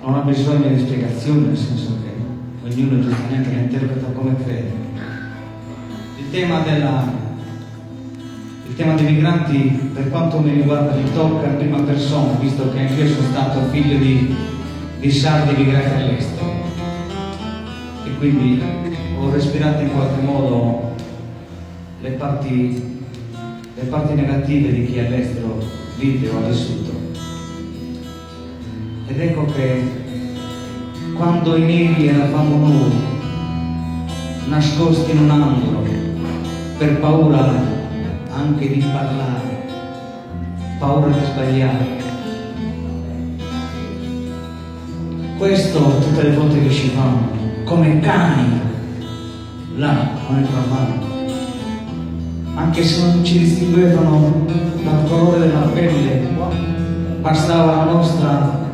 non ha bisogno di spiegazioni, nel senso che ognuno giustamente la interpreta come crede. Il tema dei migranti, per quanto mi riguarda, mi tocca in prima persona, visto che anch'io sono stato figlio di sardi migrati all'estero e quindi ho respirato in qualche modo le parti negative di chi all'estero vive o ha vissuto. Ed ecco che quando i neri eravamo noi, nascosti in un angolo, per paura anche di parlare, paura di sbagliare. Questo tutte le volte che uscivamo, come cani, là non entravamo. Anche se non ci distinguevano dal colore della pelle, bastava la nostra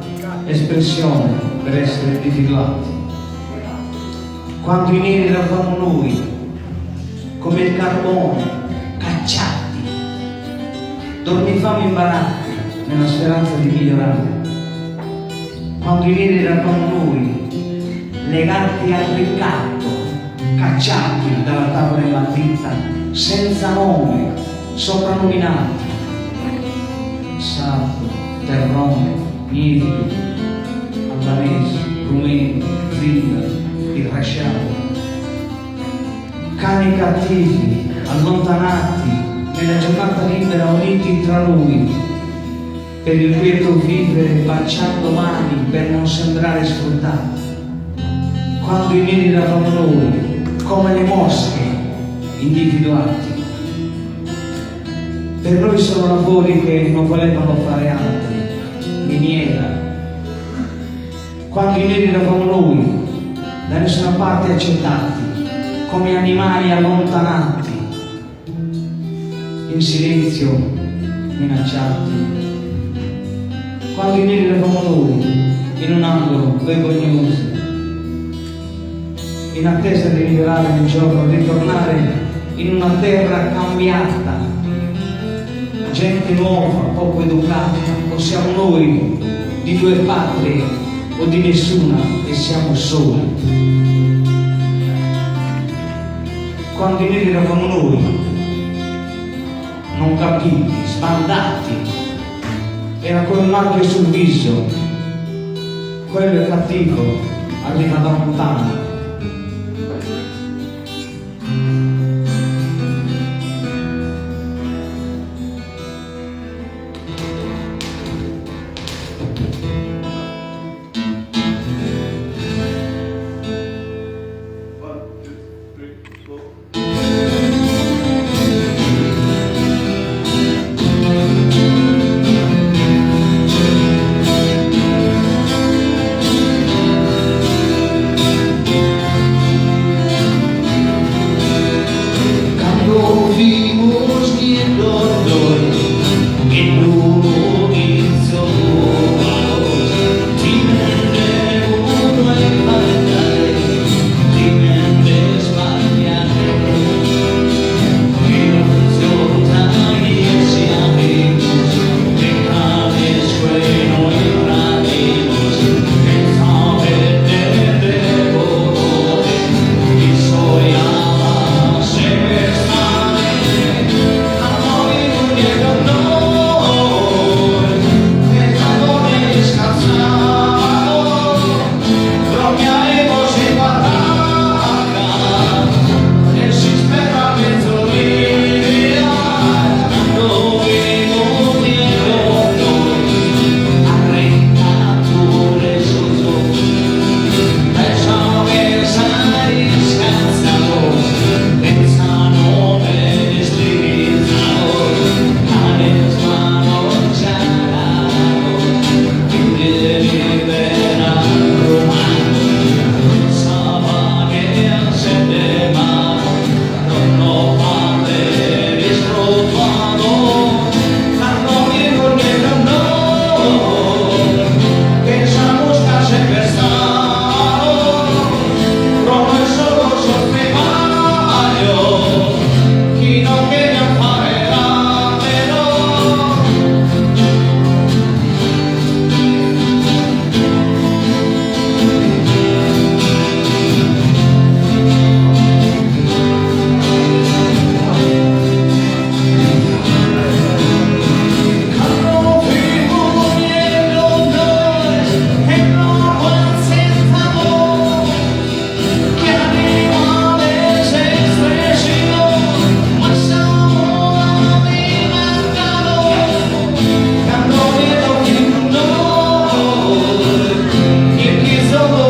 espressione per essere individuati. Quando i neri eravamo noi, come il carbone, cacciati, dormivamo in baracche nella speranza di migliorare. Quando i neri eravamo noi, legati al ricatto, cacciati dalla tavola della vita, senza nome, soprannominati, sardo, terrone, nido, albanese, rumeno, zingaro, irrasciato, cani cattivi, allontanati, nella giornata libera uniti tra noi, per il quieto vivere baciando mani per non sembrare sfruttati. Quando i neri eravamo noi, come le mosche, individuati. Per noi sono lavori che non volevano fare altri, miniera. Quando i neri eravamo noi, da nessuna parte accettati, come animali allontanati, in silenzio minacciati. Quando i neri eravamo noi, in un angolo vergognoso, in attesa di liberare un giorno, di tornare in una terra cambiata, gente nuova, poco educata, o siamo noi di due patrie o di nessuna e siamo soli. Quando i neri eravamo noi, non capiti, sbandati, era come un marchio sul viso, quello è cattivo, arriva da lontano.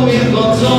il gonzo